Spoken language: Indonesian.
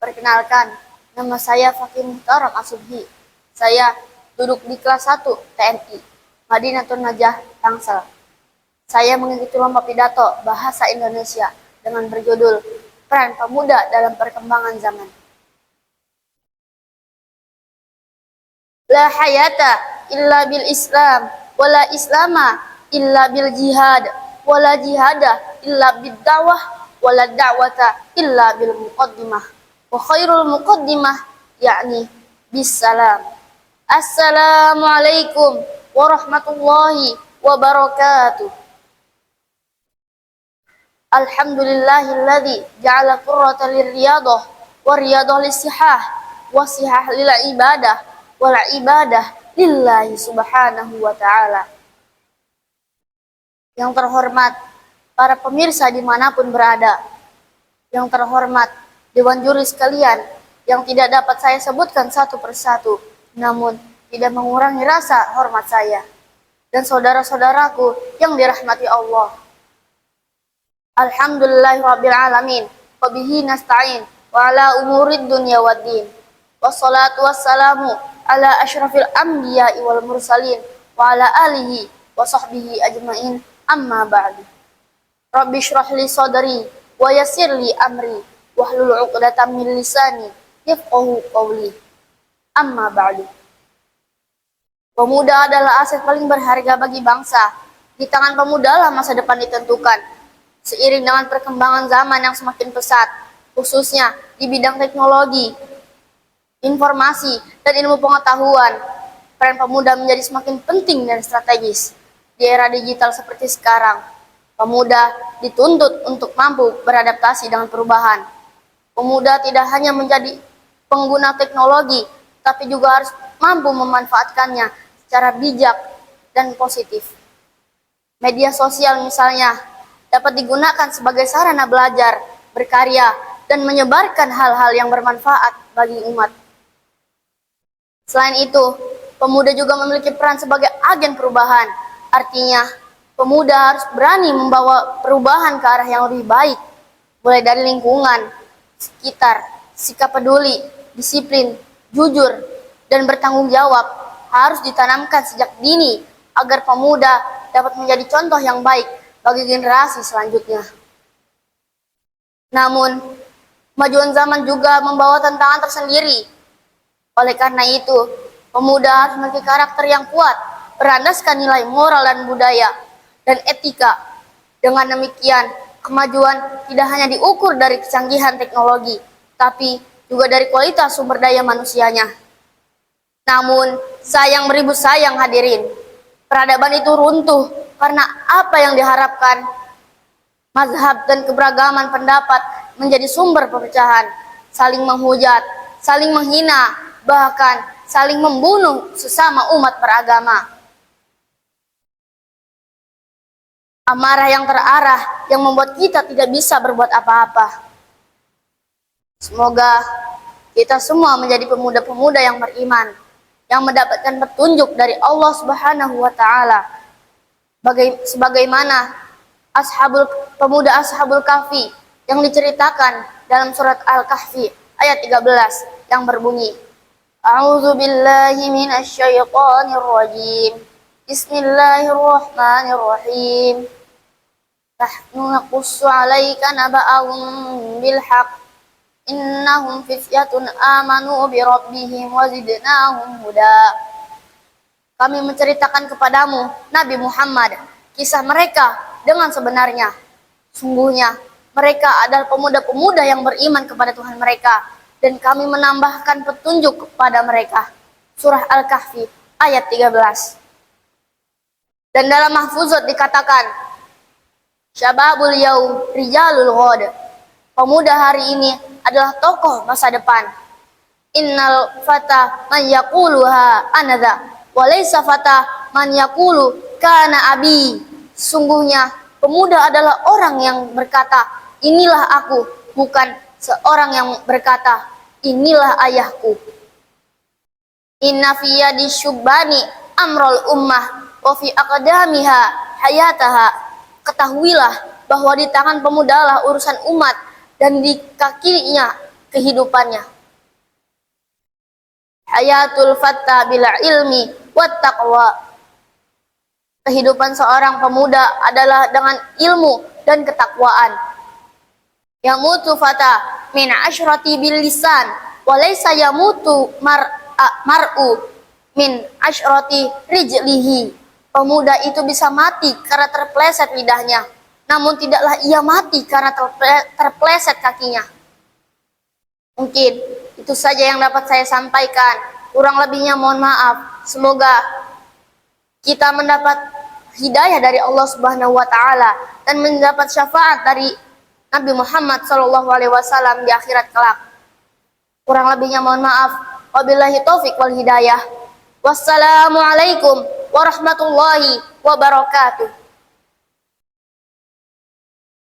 Perkenalkan, nama saya Fakih Muhtaram Asubhi. Saya duduk di kelas 1 TNI, Madinatul Najah, Tangsel. Saya mengikuti lomba pidato bahasa Indonesia dengan berjudul Peran Pemuda dalam Perkembangan Zaman. La hayata illa bil Islam, wala islama illa bil jihad, wala jihada illa bid da'wah, wala da'wata illa bil muqaddimah. Wa khairul muqaddimah yakni bisalam. Assalamualaikum warahmatullahi wabarakatuh. Alhamdulillahilladzi ja'ala qurrata lirriyadah wa riyadah lissihah wa sihah lil ibadah wal ibadah lillahi subhanahu wa ta'ala. Yang terhormat para pemirsa dimanapun berada, yang terhormat Dewan Juri sekalian yang tidak dapat saya sebutkan satu persatu, namun tidak mengurangi rasa hormat saya, dan saudara-saudaraku yang dirahmati Allah. Alhamdulillahirrabbilalamin, wa bihi nasta'in, wa ala umurid dunya waddin. Wassalatu wassalamu ala asyrafil anbiya'i wal mursalin, wa ala alihi wa sahbihi ajma'in, amma ba'du. Rabbi syrah li sadri, wa yassir li amri, wahlul 'uqdatam min lisani yafqahu qawli. Amma ba'du. Pemuda adalah aset paling berharga bagi bangsa. Di tangan pemuda lah masa depan ditentukan. Seiring dengan perkembangan zaman yang semakin pesat, khususnya di bidang teknologi, informasi, dan ilmu pengetahuan, peran pemuda menjadi semakin penting dan strategis. Di era digital seperti sekarang, pemuda dituntut untuk mampu beradaptasi dengan perubahan. Pemuda tidak hanya menjadi pengguna teknologi, tapi juga harus mampu memanfaatkannya secara bijak dan positif. Media sosial misalnya dapat digunakan sebagai sarana belajar, berkarya, dan menyebarkan hal-hal yang bermanfaat bagi umat. Selain itu, pemuda juga memiliki peran sebagai agen perubahan. Artinya, pemuda harus berani membawa perubahan ke arah yang lebih baik, mulai dari lingkungan sekitar. Sikap peduli, disiplin, jujur, dan bertanggung jawab harus ditanamkan sejak dini agar pemuda dapat menjadi contoh yang baik bagi generasi selanjutnya. Namun, kemajuan zaman juga membawa tantangan tersendiri. Oleh karena itu, pemuda harus memiliki karakter yang kuat, berlandaskan nilai moral dan budaya, dan etika. Dengan demikian, kemajuan tidak hanya diukur dari kecanggihan teknologi, tapi juga dari kualitas sumber daya manusianya. Namun, sayang beribu sayang hadirin, peradaban itu runtuh karena apa yang diharapkan. Mazhab dan keberagaman pendapat menjadi sumber perpecahan, saling menghujat, saling menghina, bahkan saling membunuh sesama umat beragama. Amarah yang terarah yang membuat kita tidak bisa berbuat apa-apa. Semoga kita semua menjadi pemuda-pemuda yang beriman, yang mendapatkan petunjuk dari Allah Subhanahu wa Ta'ala, sebagaimana pemuda Ashabul Kahfi yang diceritakan dalam surat Al-Kahfi ayat 13 yang berbunyi, A'udzu billahi minasy syaithanir rajim. Bismillahirrahmanirrahim. Nahnu naqussu 'alaika naba'ahum bil haqq. Innahum fityatun amanu bi rabbihim wa zidnahum huda. Kami menceritakan kepadamu, Nabi Muhammad, kisah mereka dengan sebenarnya. Sungguhnya mereka adalah pemuda-pemuda yang beriman kepada Tuhan mereka, dan kami menambahkan petunjuk kepada mereka. Surah Al-Kahfi ayat 13. Dan dalam Mahfuzat dikatakan, Syababul yaum rijalul ghad. Pemuda hari ini adalah tokoh masa depan. Innal fata man yaquluha anadha wa laysa fata man yaqulu kana abi. Sungguhnya pemuda adalah orang yang berkata, inilah aku, bukan seorang yang berkata, inilah ayahku. Inna fi yadi syubbani amrul ummah wa fi aqdamiha hayataha. Ketahuilah bahwa di tangan pemuda lah urusan umat, dan di kakinya kehidupannya. Hayatul fatta bil ilmi wat taqwa. Kehidupan seorang pemuda adalah dengan ilmu dan ketakwaan. Yamutu fata min asyrati bil lisan wa laysa yamutu mar'u min asyrati rijlihi. Pemuda itu bisa mati karena terpleset lidahnya, namun tidaklah ia mati karena terpleset kakinya. Mungkin itu saja yang dapat saya sampaikan. Kurang lebihnya mohon maaf. Semoga kita mendapat hidayah dari Allah Subhanahu wa taala dan mendapat syafaat dari Nabi Muhammad SAW di akhirat kelak. Kurang lebihnya mohon maaf. Wabillahi taufik wal hidayah. Wassalamualaikum warahmatullahi wabarakatuh.